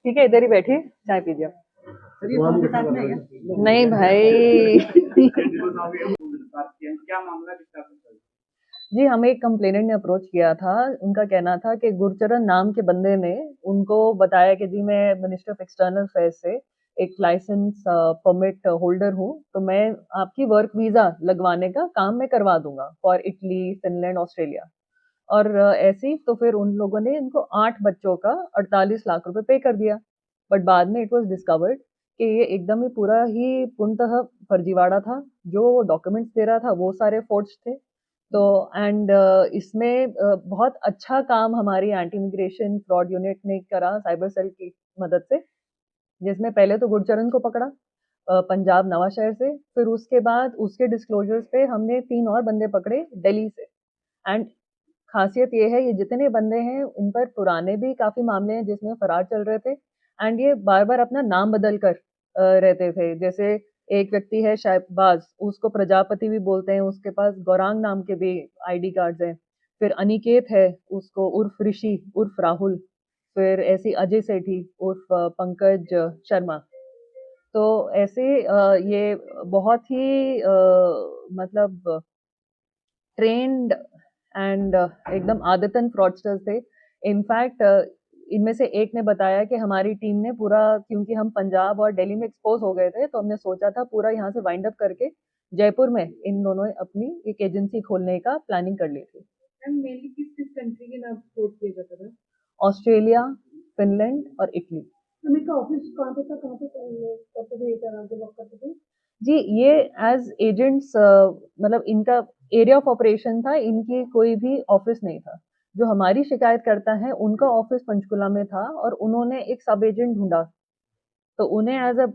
ठीक है, इधर ही बैठिए, चाय पीजिए। नहीं भाई। क्या मामला जी, हमें एक कंप्लेनेंट ने अप्रोच किया था। उनका कहना था कि गुरचरण नाम के बंदे ने उनको बताया कि जी मैं मिनिस्टर ऑफ एक्सटर्नल अफेयर्स से एक लाइसेंस परमिट होल्डर हूँ, तो मैं आपकी वर्क वीज़ा लगवाने का काम मैं करवा दूँगा फॉर इटली, फ़िनलैंड, ऑस्ट्रेलिया। और ऐसे ही तो फिर उन लोगों ने इनको 8 बच्चों का 48 लाख रुपए पे कर दिया। बट बाद में इट वाज़ डिस्कवर्ड कि ये एकदम ही पूरा ही पूर्णतः फर्जीवाड़ा था। जो डॉक्यूमेंट्स दे रहा था वो सारे फ़ोर्ज्ड थे। तो एंड इसमें बहुत अच्छा काम हमारी एंटी इमिग्रेशन फ्रॉड यूनिट ने करा साइबर सेल की मदद से, जिसमें पहले तो गुरचरण को पकड़ा पंजाब नवांशहर से, फिर उसके बाद उसके डिस्क्लोजर्स पे हमने 3 और बंदे पकड़े दिल्ली से। एंड खासियत ये है, ये जितने बंदे हैं इन पर पुराने भी काफ़ी मामले हैं जिसमें फरार चल रहे थे एंड ये बार-बार अपना नाम बदल कर रहते थे। जैसे एक व्यक्ति है शहबाज, उसको प्रजापति भी बोलते हैं, उसके पास गौरांग नाम के भी आईडी कार्ड्स हैं। फिर अनिकेत है, उसको उर्फ ऋषि, उर्फ राहुल। फिर ऐसे ही अजय सेठी उर्फ पंकज शर्मा। तो ऐसे ये बहुत ही मतलब ट्रेन्ड एंड एकदम आदतन फ्रॉडस्टर्स थे। इनफैक्ट इनमें से एक ने बताया कि हमारी टीम ने पूरा, क्योंकि हम पंजाब और दिल्ली में एक्सपोज हो गए थे, तो हमने सोचा था पूरा यहाँ से वाइंड अप करके जयपुर में इन दोनों ने अपनी एक एजेंसी खोलने का प्लानिंग कर ली थी। मेनली किस किस कंट्री के नाम पोर्ट किया जाता था? ऑस्ट्रेलिया, फिनलैंड और इटली। इनका ऑफिस कहाँ पे था, कहाँ पे करते थे, इतना जब आप करते थे? जी, ये एज एजेंट्स मतलब इनका एरिया ऑफ ऑपरेशन था, इनकी कोई भी ऑफिस नहीं था। जो हमारी शिकायत करता है उनका ऑफिस पंचकुला में था और उन्होंने एक सब एजेंट ढूंढा, तो उन्हें एज अ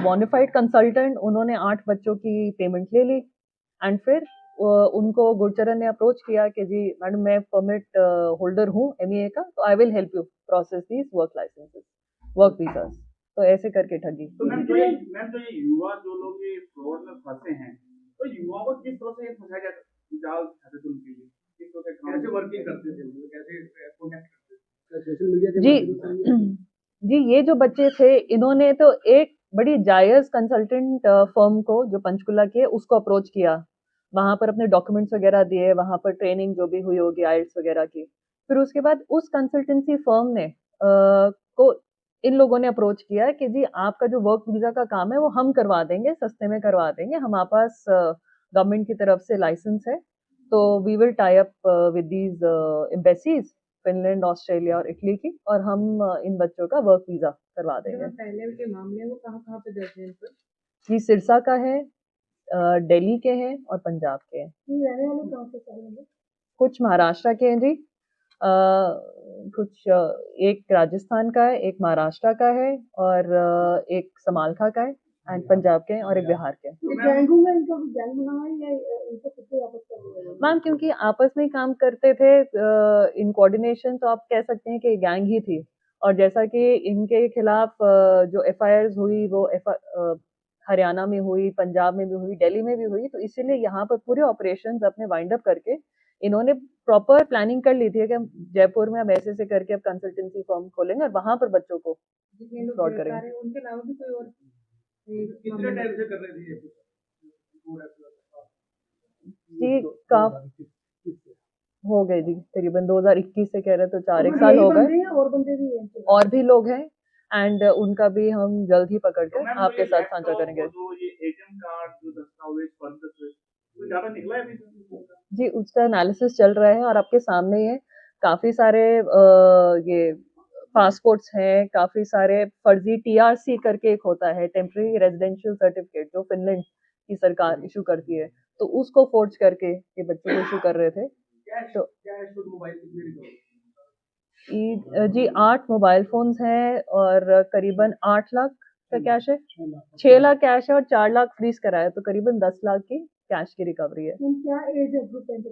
बोनाफाइड कंसल्टेंट उन्होंने 8 बच्चों की पेमेंट ले ली एंड फिर उनको गुरचरण ने अप्रोच किया कि जी मैडम मैं परमिट होल्डर हूँ एमईए का, तो I will help you process these work licences, work visas. तो ऐसे करके ठगी। तो मैम तो ये युवा जो लोग ये फ्रॉड में फंसे हैं, तो युवाओं को किस तरह से फंसाया जाता, जाल खाते थे उनके लिए, किस तरह से कैसे वर्किंग करते थे, कैसे कॉन्टेक्ट करते थे सोशल मीडिया के जी जी, ये जो बच्चे थे इन्होंने तो एक बड़ी जायज कंसल्टेंट फर्म को जो पंचकुला की है उसको अप्रोच किया, वहां पर अपने डॉक्यूमेंट्स वगैरह दिए, वहां पर ट्रेनिंग जो भी हुई होगी आइल्स वगैरह की। फिर उसके बाद उस कंसल्टेंसी फर्म ने को इन लोगों ने अप्रोच किया कि जी आपका जो वर्क वीजा का काम है वो हम करवा देंगे, सस्ते में करवा देंगे, हमारे पास गवर्नमेंट की तरफ से लाइसेंस है, तो we will tie up with these embassies Finland, Australia और इटली की, और हम इन बच्चों का वर्क वीजा करवा देंगे। पहले के मामले वो कहाँ पे दर्ज हैं? ये सिरसा का है, दिल्ली के हैं और पंजाब के हैं। रहने वाले कहाँ से सारे? कुछ महाराष्ट्र के हैं जी, कुछ एक राजस्थान का है, एक महाराष्ट्र का है और एक समालखा का है एंड पंजाब के हैं और एक बिहार के हैं। मैम क्योंकि आपस में ही काम करते थे इन कोऑर्डिनेशन, तो आप कह सकते हैं कि गैंग ही थी। और जैसा कि इनके खिलाफ जो एफआईआर हुई वो हरियाणा में हुई, पंजाब में भी हुई, दिल्ली में भी हुई, तो इसीलिए यहाँ पर पूरे ऑपरेशंस अपने वाइंड अप करके इन्होंने प्रॉपर प्लानिंग कर ली थी कि हम जयपुर में अब ऐसे करके अब कंसल्टेंसी फर्म खोलेंगे और वहां पर बच्चों को फ्रॉड करेंगे। उनके अलावा भी कोई और कितने टाइम से कर रहे थे जी हो गए जी, करीबन 2021 से कह रहे तो 4 एक साल हो गए। और बंदे भी हैं? और भी लोग हैं एंड उनका भी हम जल्द ही पकड़ कर आपके साथ साझा करेंगे। जो ये एटीएम कार्ड जो दस्तावेज फर्द तो ज्यादा निकला है अभी? जी उसका एनालिसिस चल रहा है और आपके सामने ही है, काफी सारे ये पासपोर्ट्स हैं, काफी सारे फर्जी टीआरसी करके एक होता है, टेम्पररी रेजिडेंशियल सर्टिफिकेट, जो फिनलैंड की सरकार इशू करती है, तो उसको फोर्ज करके ये बच्चे को इशू कर रहे थे। तो जी 8 मोबाइल फोन्स हैं और करीबन 8 लाख का कैश है, 6 लाख कैश है और 4 लाख फ्रीज कराया, तो करीबन 10 लाख की कैश की रिकवरी है। क्या एज है ग्रुप एंटर?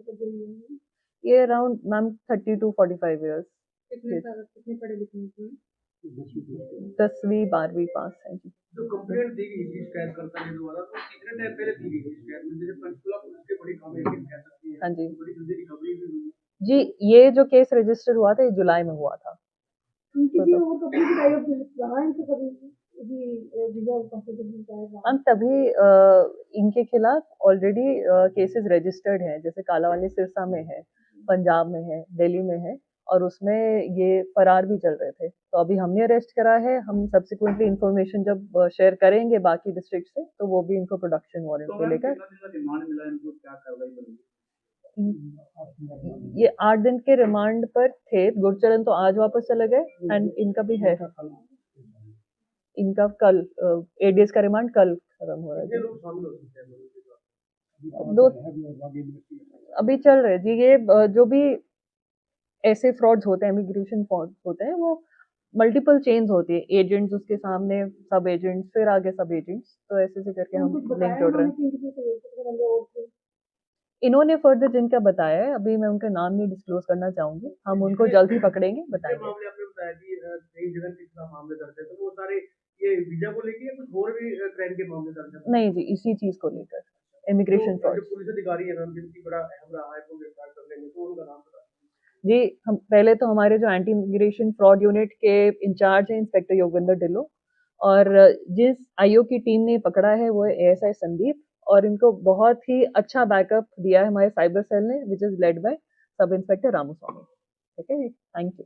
ये अराउंड मैम 30 to 45 ईयर्स। कितने पढ़े लिखे हैं? 10वीं 12वीं पास है जी। जो कंप्लेंट दी गई थी शिकायतकर्ता के द्वारा तो कितने टाइम पहले दी गई थी शिकायत में जैसे पंचकुला पुलिस की बड़ी कामयाबी कह सकती है हाँ जी। बड़ी जल्दी रिकवरी भी हुई जी, ये जो केस रजिस्टर हुआ था ये जुलाई में हुआ था। किसी और कंपनी की टाइप रहा है इनसे कभी वीजा कंपनी का हम तभी इनके खिलाफ ऑलरेडी केसेस रजिस्टर्ड हैं, जैसे कालावानी सिरसा में है, पंजाब में है, दिल्ली में है और उसमें ये फरार भी चल रहे थे। तो अभी हमने अरेस्ट करा है, हम सब्सिक्वेंटली इन्फॉर्मेशन जब शेयर करेंगे बाकी डिस्ट्रिक्ट से, तो वो भी इनको प्रोडक्शन वारंट पे लेकर रिमांड मिला इनको क्या कार्रवाई करेंगे ये 8 दिन के रिमांड पर थे। गुरचरण तो आज वापस चले गए एंड इनका भी है। इनका कल 8 डेज का रिमांड कल खत्म हो रहा है। लोग शामिल हो सकते हैं दो अभी चल रहे जी। ये जो भी ऐसे फ्रॉड्स होते हैं, इमिग्रेशन फ्रॉड होते हैं, वो मल्टीपल चेन्स होती है, एजेंट्स उसके सामने, सब एजेंट्स, फिर आगे सब एजेंट्स, तो ऐसे ऐसे करके हम लिंक जोड़ रहे हैं। इन्होंने फर्दर जिनका बताया है, अभी मैं उनका नाम नहीं डिस्क्लोज करना चाहूंगी, हम उनको जल्द ही पकड़ेंगे, बताएंगे। मामले आपने बताया कि कई जगह के खिलाफ मामले दर्ज है तो वो सारे ये वीजा को लेके या कुछ और भी क्राइम के मामले दर्ज है नहीं जी, इसी चीज को लेकर इमिग्रेशन फ्रॉड। जो पुलिस अधिकारी है मैम जिनकी बड़ा अहम रहा है को गिरफ्तार करने में तो उनका नाम बता जी, हम पहले तो हमारे जो एंटी इमिग्रेशन फ्रॉड यूनिट के इंचार्ज हैं इंस्पेक्टर योगेंद्र ढिल्लो, और जिस आईओ की टीम ने पकड़ा है वो है एएसआई संदीप, और इनको बहुत ही अच्छा बैकअप दिया है हमारे साइबर सेल ने, which is led by sub inspector Ramaswamy. ठीक है जी, थैंक यू।